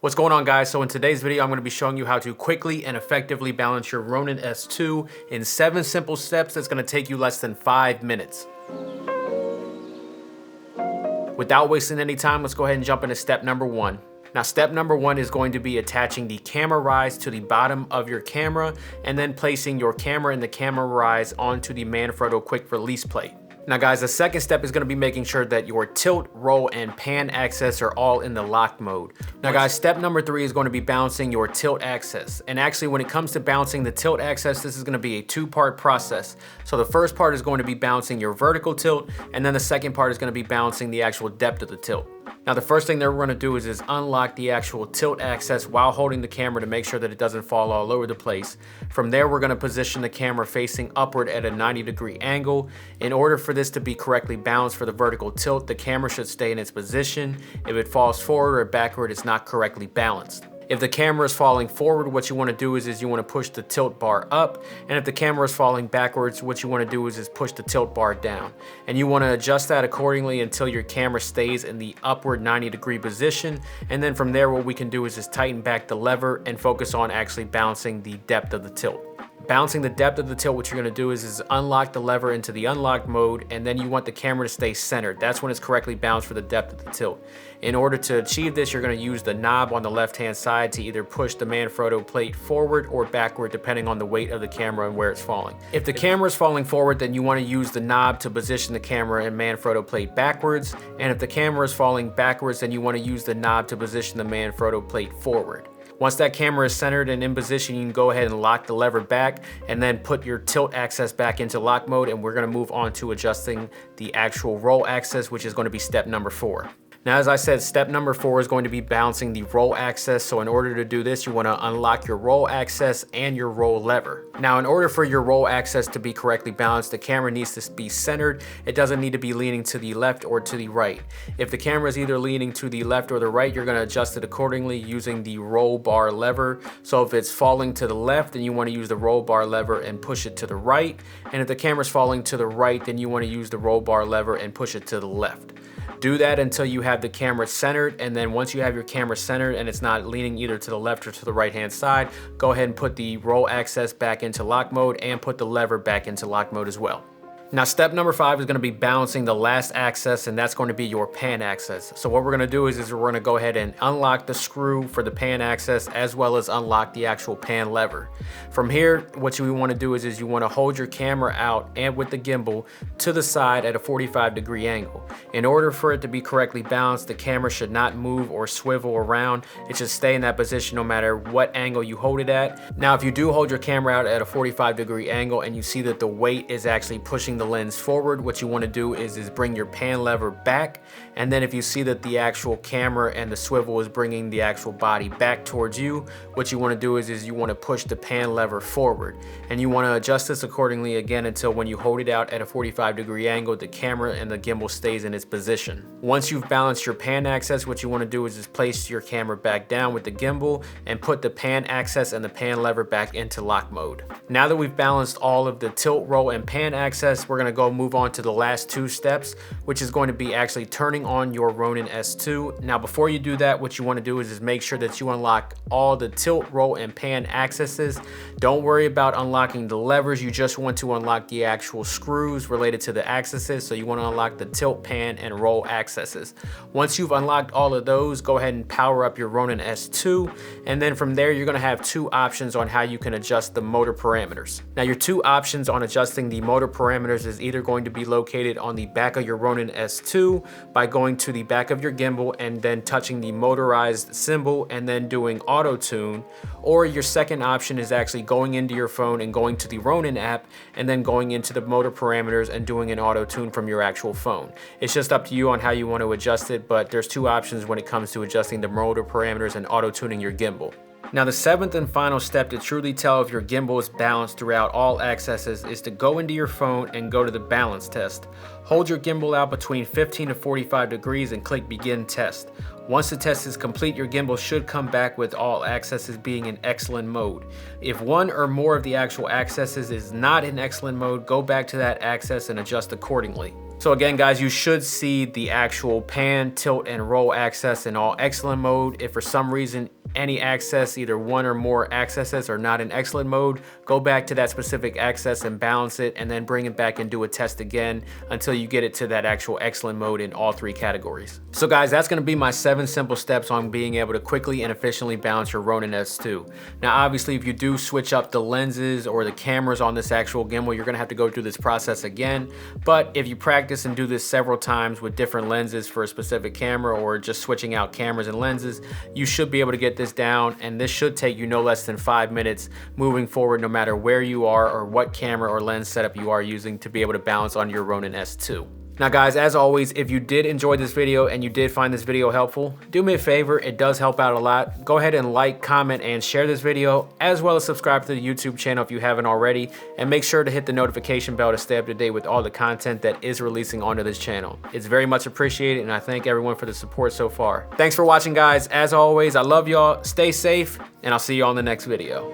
What's going on, guys? So in today's video, I'm going to be showing you how to quickly and effectively balance your Ronin S2 in 7 simple steps that's going to take you less than 5 minutes. Without wasting any time, let's go ahead and jump into step number 1. Now, step number 1 is going to be attaching the camera rise to the bottom of your camera and then placing your camera and the camera rise onto the Manfrotto quick release plate. Now guys, the second step is going to be making sure that your tilt, roll, and pan axis are all in the lock mode. Now guys, step number 3 is going to be balancing your tilt axis. And actually, when it comes to balancing the tilt axis, this is going to be a 2-part process. So the first part is going to be balancing your vertical tilt, and then the second part is going to be balancing the actual depth of the tilt. Now the first thing that we're going to do is unlock the actual tilt axis while holding the camera to make sure that it doesn't fall all over the place. From there, we're going to position the camera facing upward at a 90-degree angle. In order for this to be correctly balanced for the vertical tilt, the camera should stay in its position. If it falls forward or backward, it's not correctly balanced. If the camera is falling forward, what you want to do is you want to push the tilt bar up. And if the camera is falling backwards, what you want to do is push the tilt bar down. And you want to adjust that accordingly until your camera stays in the upward 90-degree position. And then from there, what we can do is just tighten back the lever and focus on actually balancing the depth of the tilt. Balancing the depth of the tilt, what you're going to do is unlock the lever into the unlock mode, and then you want the camera to stay centered. That's when it's correctly balanced for the depth of the tilt. In order to achieve this, you're going to use the knob on the left-hand side to either push the Manfrotto plate forward or backward, depending on the weight of the camera and where it's falling. If the camera is falling forward, then you want to use the knob to position the camera and Manfrotto plate backwards. And if the camera is falling backwards, then you want to use the knob to position the Manfrotto plate forward. Once that camera is centered and in position, you can go ahead and lock the lever back and then put your tilt axis back into lock mode, and we're going to move on to adjusting the actual roll axis, which is going to be step number 4. Now, as I said, step number 4 is going to be balancing the roll axis. So in order to do this, you want to unlock your roll axis and your roll lever. Now, in order for your roll axis to be correctly balanced, the camera needs to be centered. It doesn't need to be leaning to the left or to the right. If the camera is either leaning to the left or the right, you're going to adjust it accordingly using the roll bar lever. So if it's falling to the left, then you want to use the roll bar lever and push it to the right. And if the camera's falling to the right, then you want to use the roll bar lever and push it to the left. Do that until you have the camera centered, and then once you have your camera centered and it's not leaning either to the left or to the right hand side, go ahead and put the roll axis back into lock mode and put the lever back into lock mode as well. Now, step number 5 is going to be balancing the last axis, and that's going to be your pan axis. So what we're going to do is we're going to go ahead and unlock the screw for the pan axis as well as unlock the actual pan lever. From here, what you want to do is you want to hold your camera out and with the gimbal to the side at a 45-degree angle. In order for it to be correctly balanced, the camera should not move or swivel around. It should stay in that position no matter what angle you hold it at. Now, if you do hold your camera out at a 45-degree angle and you see that the weight is actually pushing the lens forward, what you want to do is bring your pan lever back, and then if you see that the actual camera and the swivel is bringing the actual body back towards you, what you want to do is you want to push the pan lever forward, and you want to adjust this accordingly again until when you hold it out at a 45-degree angle, the camera and the gimbal stays in its position. Once you've balanced your pan axis, what you want to do is place your camera back down with the gimbal and put the pan axis and the pan lever back into lock mode. Now that we've balanced all of the tilt, roll, and pan axis, we're going to go move on to the last 2 steps, which is going to be actually turning on your Ronin S2. Now, before you do that, what you want to do is make sure that you unlock all the tilt, roll, and pan axes. Don't worry about unlocking the levers. You just want to unlock the actual screws related to the axes. So you want to unlock the tilt, pan, and roll axes. Once you've unlocked all of those, go ahead and power up your Ronin S2. And then from there, you're going to have 2 options on how you can adjust the motor parameters. Now, your 2 options on adjusting the motor parameters is either going to be located on the back of your Ronin S2 by going to the back of your gimbal and then touching the motorized symbol and then doing auto tune, or your second option is actually going into your phone and going to the Ronin app and then going into the motor parameters and doing an auto tune from your actual phone. It's just up to you on how you want to adjust it, but there's 2 options when it comes to adjusting the motor parameters and auto tuning your gimbal. Now, the 7th and final step to truly tell if your gimbal is balanced throughout all axes is to go into your phone and go to the balance test. Hold your gimbal out between 15 to 45 degrees and click begin test. Once the test is complete, your gimbal should come back with all axes being in excellent mode. If one or more of the actual axes is not in excellent mode, go back to that axis and adjust accordingly. So again, guys, you should see the actual pan, tilt, and roll access in all excellent mode. If for some reason any access, either one or more accesses are not in excellent mode, go back to that specific access and balance it, and then bring it back and do a test again until you get it to that actual excellent mode in all 3 categories. So guys, that's gonna be my 7 simple steps on being able to quickly and efficiently balance your Ronin S2. Now, obviously, if you do switch up the lenses or the cameras on this actual gimbal, you're gonna have to go through this process again. But if you practice and do this several times with different lenses for a specific camera, or just switching out cameras and lenses, you should be able to get this down, and this should take you no less than 5 minutes moving forward, no matter where you are or what camera or lens setup you are using to be able to balance on your Ronin S2. Now guys, as always, if you did enjoy this video and you did find this video helpful, do me a favor, it does help out a lot. Go ahead and like, comment, and share this video, as well as subscribe to the YouTube channel if you haven't already, and make sure to hit the notification bell to stay up to date with all the content that is releasing onto this channel. It's very much appreciated, and I thank everyone for the support so far. Thanks for watching, guys. As always, I love y'all, stay safe, and I'll see you on the next video.